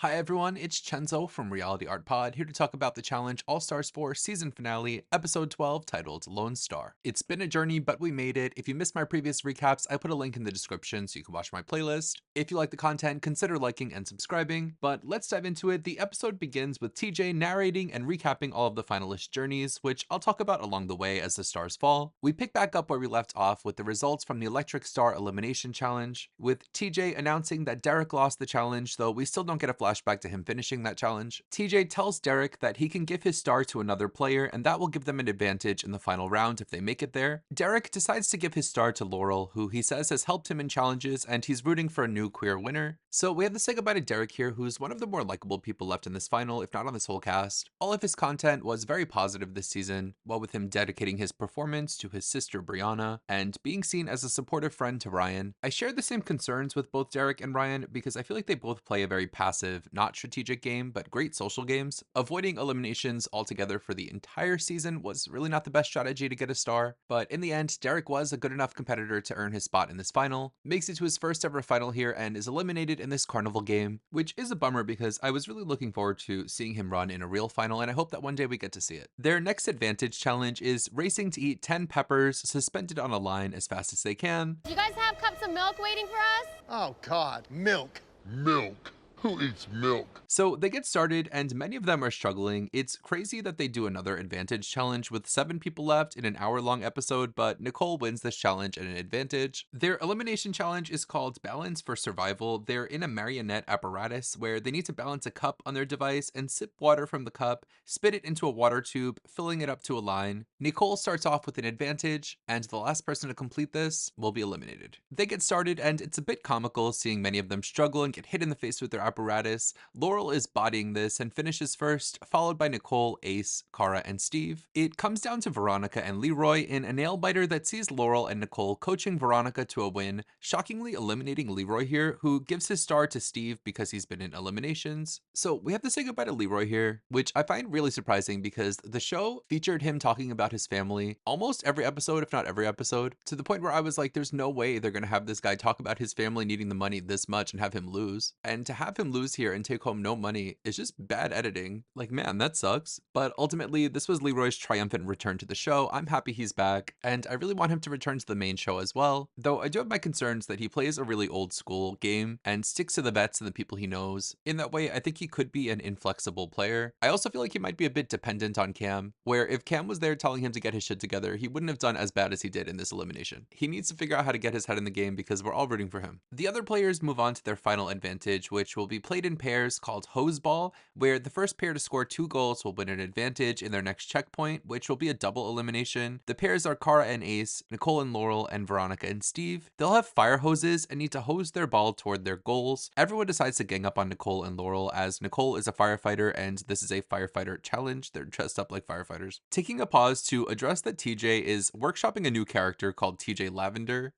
Hi everyone, it's Chenzo from Reality Art Pod, here to talk about the Challenge All Stars 4 season finale, episode 12, titled Lone Star. It's been a journey, but we made it. If you missed my previous recaps, I put a link in the description so you can watch my playlist. If you like the content, consider liking and subscribing. But let's dive into it. The episode begins with TJ narrating and recapping all of the finalists' journeys, which I'll talk about along the way as the stars fall. We pick back up where we left off with the results from the Electric Star Elimination Challenge, with TJ announcing that Derek lost the challenge, though we still don't get a flashback to him finishing that challenge. TJ tells Derek that he can give his star to another player and that will give them an advantage in the final round if they make it there. Derek decides to give his star to Laurel, who he says has helped him in challenges, and he's rooting for a new queer winner. So we have to say goodbye to Derek here, who's one of the more likable people left in this final, if not on this whole cast. All of his content was very positive this season, while with him dedicating his performance to his sister Brianna and being seen as a supportive friend to Ryan. I share the same concerns with both Derek and Ryan because I feel like they both play a very passive, not strategic game, but great social games. Avoiding eliminations altogether for the entire season was really not the best strategy to get a star, but in the end, Derek was a good enough competitor to earn his spot in this final, makes it to his first ever final here, and is eliminated in this carnival game, which is a bummer because I was really looking forward to seeing him run in a real final, and I hope that one day we get to see it. Their next advantage challenge is racing to eat 10 peppers suspended on a line as fast as they can. You guys have cups of milk waiting for us? Oh, God. Milk. Milk? Who eats milk? So they get started and many of them are struggling. It's crazy that they do another advantage challenge with 7 people left in an hour-long episode, but Nicole wins this challenge at an advantage. Their elimination challenge is called Balance for Survival. They're in a marionette apparatus where they need to balance a cup on their device and sip water from the cup, spit it into a water tube, filling it up to a line. Nicole starts off with an advantage, and the last person to complete this will be eliminated. They get started, and it's a bit comical seeing many of them struggle and get hit in the face with their apparatus. Laurel is bodying this and finishes first, followed by Nicole, Ace, Cara, and Steve. It comes down to Veronica and Leroy in a nail biter that sees Laurel and Nicole coaching Veronica to a win, shockingly eliminating Leroy here, who gives his star to Steve because he's been in eliminations. So we have to say goodbye to Leroy here, which I find really surprising because the show featured him talking about his family almost every episode, if not every episode, to the point where I was like, there's no way they're gonna have this guy talk about his family needing the money this much and have him lose. And to have him lose here and take home no money is just bad editing. Like, man, that sucks. But ultimately, this was Leroy's triumphant return to the show. I'm happy he's back, and I really want him to return to the main show as well. Though I do have my concerns that he plays a really old school game and sticks to the vets and the people he knows. In that way, I think he could be an inflexible player. I also feel like he might be a bit dependent on Cam, where if Cam was there telling him to get his shit together, he wouldn't have done as bad as he did in this elimination. He needs to figure out how to get his head in the game because we're all rooting for him. The other players move on to their final advantage, which will be played in pairs called Hose Ball, where the first pair to score 2 goals will win an advantage in their next checkpoint, which will be a double elimination. The pairs are Cara and Ace, Nicole and Laurel, and Veronica and Steve. They'll have fire hoses and need to hose their ball toward their goals. Everyone decides to gang up on Nicole and Laurel as Nicole is a firefighter and this is a firefighter challenge. They're dressed up like firefighters. Taking a pause to address that TJ is workshopping a new character called TJ Lavender.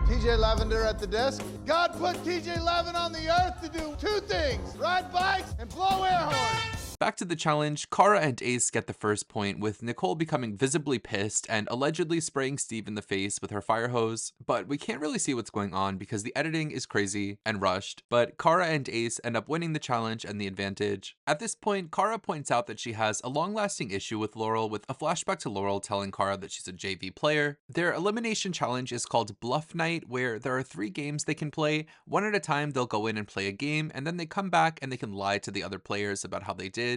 TJ Lavender at the desk. God put TJ Lavin on the earth to do 2 things: ride bikes and blow air horns. Back to the challenge, Cara and Ace get the first point, with Nicole becoming visibly pissed and allegedly spraying Steve in the face with her fire hose, but we can't really see what's going on because the editing is crazy and rushed, but Cara and Ace end up winning the challenge and the advantage. At this point, Cara points out that she has a long-lasting issue with Laurel, with a flashback to Laurel telling Cara that she's a JV player. Their elimination challenge is called Bluff Night, where there are 3 games they can play. One at a time, they'll go in and play a game, and then they come back and they can lie to the other players about how they did.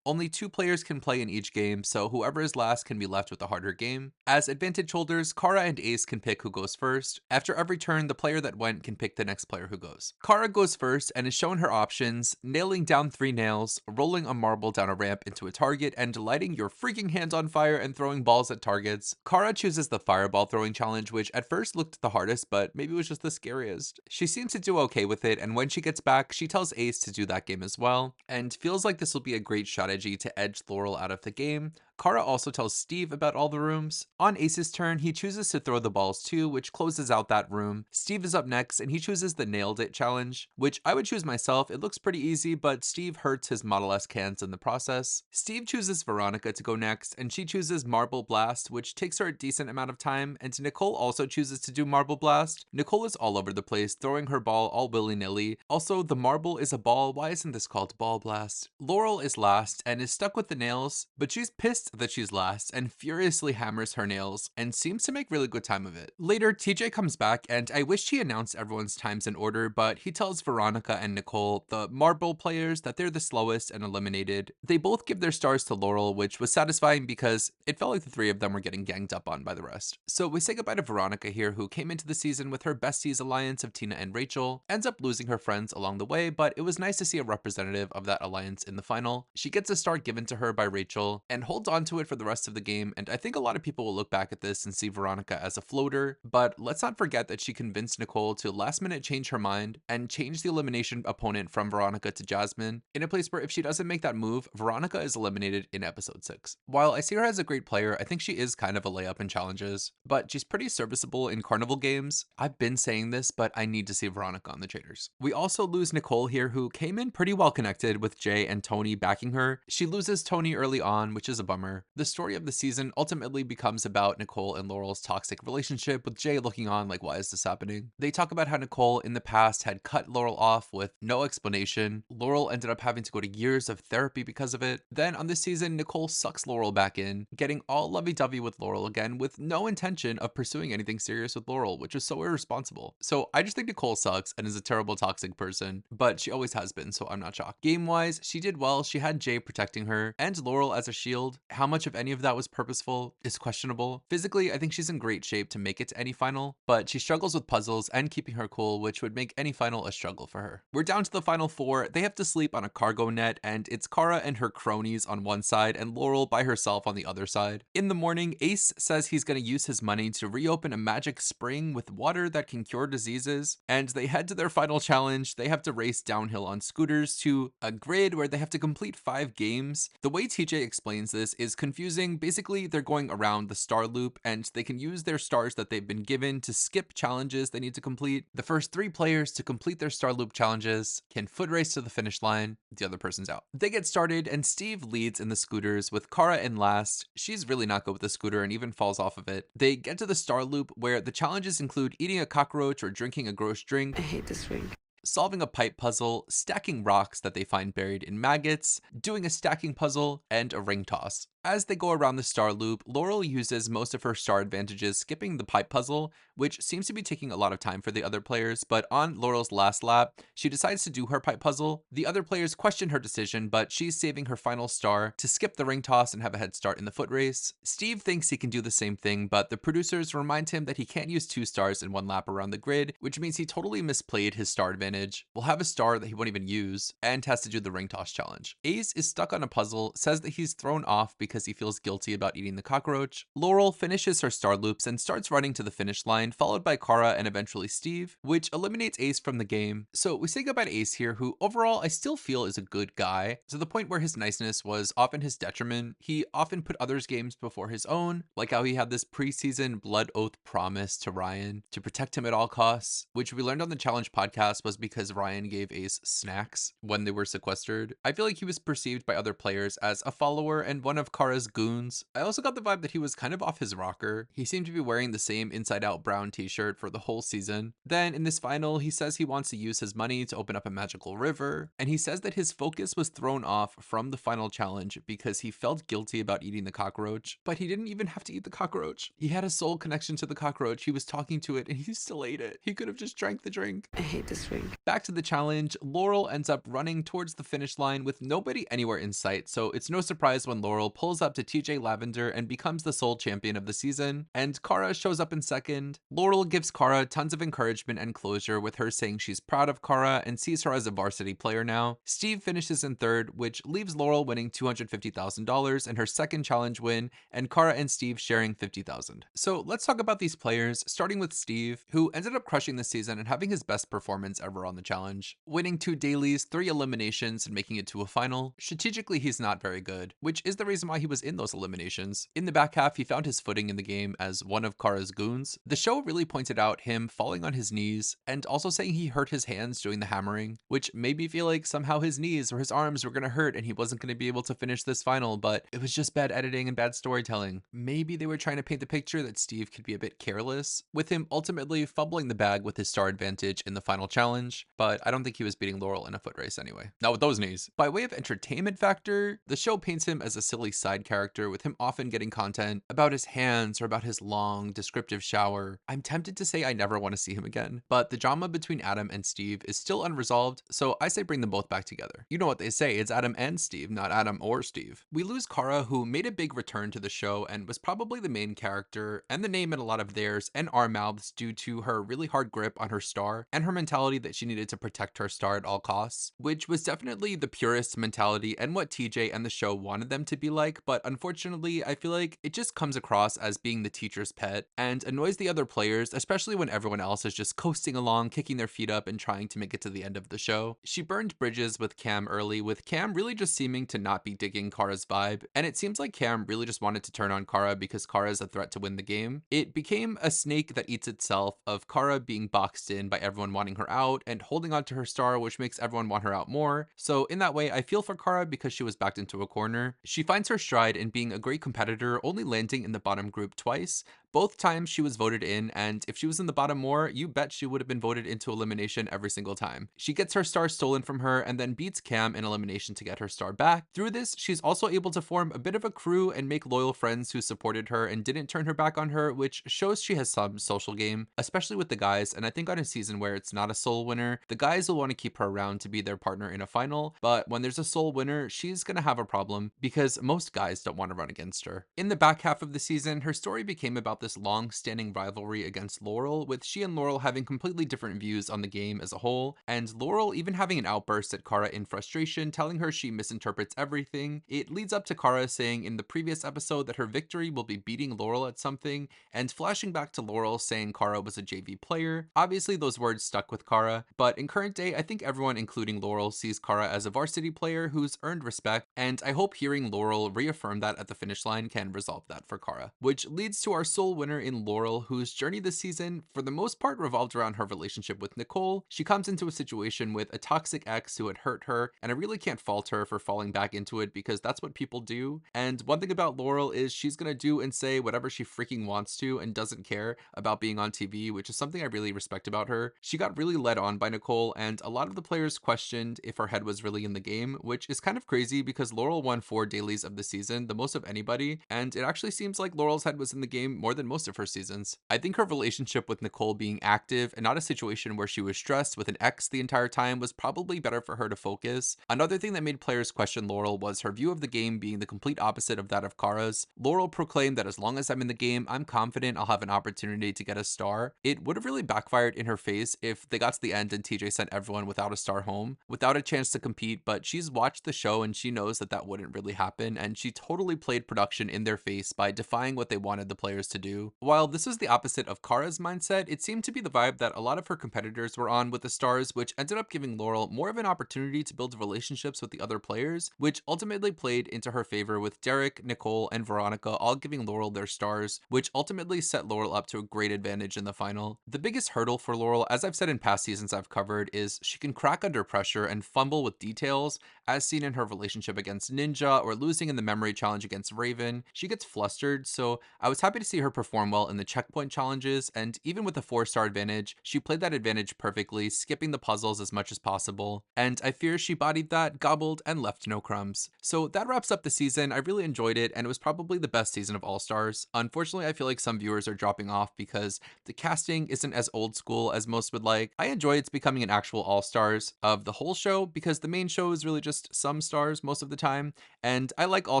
Only 2 players can play in each game, so whoever is last can be left with the harder game. As advantage holders, Cara and Ace can pick who goes first. After every turn, the player that went can pick the next player who goes. Cara goes first and is shown her options: nailing down 3 nails, rolling a marble down a ramp into a target, and lighting your freaking hands on fire and throwing balls at targets. Cara chooses the fireball throwing challenge, which at first looked the hardest, but maybe was just the scariest. She seems to do okay with it, and when she gets back, she tells Ace to do that game as well, and feels like this will be a great strategy to edge Laurel out of the game. Kara also tells Steve about all the rooms. On Ace's turn, he chooses to throw the balls too, which closes out that room. Steve is up next, and he chooses the Nailed It challenge, which I would choose myself. It looks pretty easy, but Steve hurts his Model S cans in the process. Steve chooses Veronica to go next, and she chooses Marble Blast, which takes her a decent amount of time, and Nicole also chooses to do Marble Blast. Nicole is all over the place, throwing her ball all willy-nilly. Also, the marble is a ball. Why isn't this called Ball Blast? Laurel is last and is stuck with the nails, but she's pissed that she's last and furiously hammers her nails and seems to make really good time of it. Later, TJ comes back, and I wish he announced everyone's times in order, but he tells Veronica and Nicole, the marble players, that they're the slowest and eliminated. They both give their stars to Laurel, which was satisfying because it felt like the three of them were getting ganged up on by the rest. So we say goodbye to Veronica here, who came into the season with her besties alliance of Tina and Rachel, ends up losing her friends along the way, but it was nice to see a representative of that alliance in the final. She gets a star given to her by Rachel and holds on to it for the rest of the game, and I think a lot of people will look back at this and see Veronica as a floater, but let's not forget that she convinced Nicole to last minute change her mind and change the elimination opponent from Veronica to Jasmine, in a place where if she doesn't make that move, Veronica is eliminated in episode 6. While I see her as a great player, I think she is kind of a layup in challenges, but she's pretty serviceable in carnival games. I've been saying this, but I need to see Veronica on the Traders. We also lose Nicole here, who came in pretty well connected with Jay and Tony backing her. She loses Tony early on, which is a bummer. The story of the season ultimately becomes about Nicole and Laurel's toxic relationship, with Jay looking on like, why is this happening? They talk about how Nicole in the past had cut Laurel off with no explanation. Laurel ended up having to go to years of therapy because of it. Then on this season, Nicole sucks Laurel back in, getting all lovey-dovey with Laurel again with no intention of pursuing anything serious with Laurel, which is so irresponsible. So I just think Nicole sucks and is a terrible toxic person, but she always has been, so I'm not shocked. Game-wise, she did well. She had Jay protecting her and Laurel as a shield. How much of any of that was purposeful is questionable. Physically, I think she's in great shape to make it to any final, but she struggles with puzzles and keeping her cool, which would make any final a struggle for her. We're down to the final 4. They have to sleep on a cargo net, and it's Kara and her cronies on one side and Laurel by herself on the other side. In the morning, Ace says he's going to use his money to reopen a magic spring with water that can cure diseases, and they head to their final challenge. They have to race downhill on scooters to a grid where they have to complete 5 games. The way TJ explains this is confusing. Basically, they're going around the star loop, and they can use their stars that they've been given to skip challenges they need to complete. The first 3 players to complete their star loop challenges can foot race to the finish line. The other person's out. They get started, and Steve leads in the scooters with Kara in last. She's really not good with the scooter and even falls off of it. They get to the star loop where the challenges include eating a cockroach or drinking a gross drink. I hate this ring. Solving a pipe puzzle, stacking rocks that they find buried in maggots, doing a stacking puzzle, and a ring toss. As they go around the star loop, Laurel uses most of her star advantages skipping the pipe puzzle, which seems to be taking a lot of time for the other players, but on Laurel's last lap, she decides to do her pipe puzzle. The other players question her decision, but she's saving her final star to skip the ring toss and have a head start in the foot race. Steve thinks he can do the same thing, but the producers remind him that he can't use 2 stars in 1 lap around the grid, which means he totally misplayed his star advantage, will have a star that he won't even use, and has to do the ring toss challenge. Ace is stuck on a puzzle, says that he's thrown off because he feels guilty about eating the cockroach. Laurel finishes her star loops and starts running to the finish line, followed by Kara and eventually Steve, which eliminates Ace from the game. So we say goodbye to Ace here, who overall I still feel is a good guy, to the point where his niceness was often his detriment. He often put others' games before his own, like how he had this preseason blood oath promise to Ryan to protect him at all costs, which we learned on the challenge podcast was because Ryan gave Ace snacks when they were sequestered. I feel like he was perceived by other players as a follower and one of Kara's goons. I also got the vibe that he was kind of off his rocker. He seemed to be wearing the same inside out brown t-shirt for the whole season. Then in this final, he says he wants to use his money to open up a magical river, and he says that his focus was thrown off from the final challenge because he felt guilty about eating the cockroach, but he didn't even have to eat the cockroach. He had a soul connection to the cockroach. He was talking to it and he still ate it. He could have just drank the drink. I hate this ring. Back to the challenge, Laurel ends up running towards the finish line with nobody anywhere in sight, so it's no surprise when Laurel pulls up to TJ Lavender and becomes the sole champion of the season, and Kara shows up in second. Laurel gives Kara tons of encouragement and closure, with her saying she's proud of Kara and sees her as a varsity player now. Steve finishes in third, which leaves Laurel winning $250,000 and her second challenge win, and Kara and Steve sharing $50,000. So let's talk about these players, starting with Steve, who ended up crushing the season and having his best performance ever on the challenge, winning 2 dailies, 3 eliminations, and making it to a final. Strategically, he's not very good, which is the reason why he was in those eliminations. In the back half, he found his footing in the game as one of Kara's goons. The show really pointed out him falling on his knees and also saying he hurt his hands doing the hammering, which made me feel like somehow his knees or his arms were going to hurt and he wasn't going to be able to finish this final, but it was just bad editing and bad storytelling. Maybe they were trying to paint the picture that Steve could be a bit careless, with him ultimately fumbling the bag with his star advantage in the final challenge, but I don't think he was beating Laurel in a foot race anyway. Not with those knees. By way of entertainment factor, the show paints him as a silly side character, with him often getting content about his hands or about his long, descriptive shower. I'm tempted to say I never want to see him again, but the drama between Adam and Steve is still unresolved, so I say bring them both back together. You know what they say, it's Adam and Steve, not Adam or Steve. We lose Kara, who made a big return to the show and was probably the main character and the name in a lot of theirs and our mouths due to her really hard grip on her star and her mentality that she needed to protect her star at all costs, which was definitely the purest mentality and what TJ and the show wanted them to be like, but unfortunately I feel like it just comes across as being the teacher's pet and annoys the other players, especially when everyone else is just coasting along, kicking their feet up and trying to make it to the end of the show. She burned bridges with Cam early, with Cam really just seeming to not be digging Kara's vibe, and it seems like Cam really just wanted to turn on Kara because Kara is a threat to win the game. It became a snake that eats itself, of Kara being boxed in by everyone wanting her out and holding on to her star, which makes everyone want her out more. So in that way, I feel for Kara because she was backed into a corner. She finds her stride in being a great competitor, only landing in the bottom group twice. Both times she was voted in, and if she was in the bottom more, you bet she would have been voted into elimination every single time. She gets her star stolen from her and then beats Cam in elimination to get her star back. Through this, she's also able to form a bit of a crew and make loyal friends who supported her and didn't turn her back on her, which shows she has some social game, especially with the guys. And I think on a season where it's not a sole winner, the guys will want to keep her around to be their partner in a final, but when there's a sole winner, she's gonna have a problem because most guys don't want to run against her. In the back half of the season, her story became about this long-standing rivalry against Laurel, with she and Laurel having completely different views on the game as a whole, and Laurel even having an outburst at Kara in frustration, telling her she misinterprets everything. It leads up to Kara saying in the previous episode that her victory will be beating Laurel at something, and flashing back to Laurel saying Kara was a JV player. Obviously those words stuck with Kara, but in current day, I think everyone, including Laurel, sees Kara as a varsity player who's earned respect, and I hope hearing Laurel reaffirm that at the finish line can resolve that for Kara. Which leads to our sole winner in Laurel, whose journey this season, for the most part, revolved around her relationship with Nicole. She comes into a situation with a toxic ex who had hurt her, and I really can't fault her for falling back into it because that's what people do. And one thing about Laurel is she's gonna do and say whatever she freaking wants to and doesn't care about being on TV, which is something I really respect about her. She got really led on by Nicole, and a lot of the players questioned if her head was really in the game, which is kind of crazy because Laurel won 4 dailies of the season, the most of anybody, and it actually seems like Laurel's head was in the game more than most of her seasons. I think her relationship with Nicole being active and not a situation where she was stressed with an ex the entire time was probably better for her to focus. Another thing that made players question Laurel was her view of the game being the complete opposite of that of Kara's. Laurel proclaimed that as long as I'm in the game, I'm confident I'll have an opportunity to get a star. It would have really backfired in her face if they got to the end and TJ sent everyone without a star home, without a chance to compete, but she's watched the show and she knows that that wouldn't really happen, and she totally played production in their face by defying what they wanted the players to do. While this was the opposite of Kara's mindset, it seemed to be the vibe that a lot of her competitors were on with the stars, which ended up giving Laurel more of an opportunity to build relationships with the other players, which ultimately played into her favor, with Derek, Nicole, and Veronica all giving Laurel their stars, which ultimately set Laurel up to a great advantage in the final. The biggest hurdle for Laurel, as I've said in past seasons I've covered, is she can crack under pressure and fumble with details, as seen in her relationship against Ninja or losing in the memory challenge against Raven. She gets flustered, so I was happy to see her perform well in the checkpoint challenges, and even with the 4-star advantage, she played that advantage perfectly, skipping the puzzles as much as possible, and I fear she bodied that, gobbled, and left no crumbs. So that wraps up the season. I really enjoyed it, and it was probably the best season of All Stars. Unfortunately, I feel like some viewers are dropping off because the casting isn't as old school as most would like. I enjoy it's becoming an actual All Stars of the whole show because the main show is really just some stars most of the time, and I like All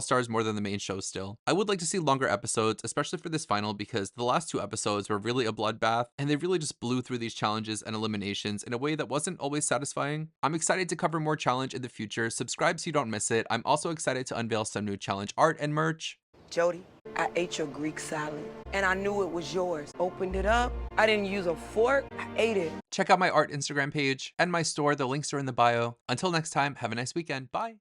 Stars more than the main show still. I would like to see longer episodes, especially for this final, because the last 2 episodes were really a bloodbath, and they really just blew through these challenges and eliminations in a way that wasn't always satisfying. I'm excited to cover more challenge in the future. Subscribe so you don't miss it. I'm also excited to unveil some new challenge art and merch. Jody, I ate your Greek salad, and I knew it was yours. Opened it up, I didn't use a fork, I ate it. Check out my art Instagram page and my store. The links are in the bio. Until next time, have a nice weekend. Bye.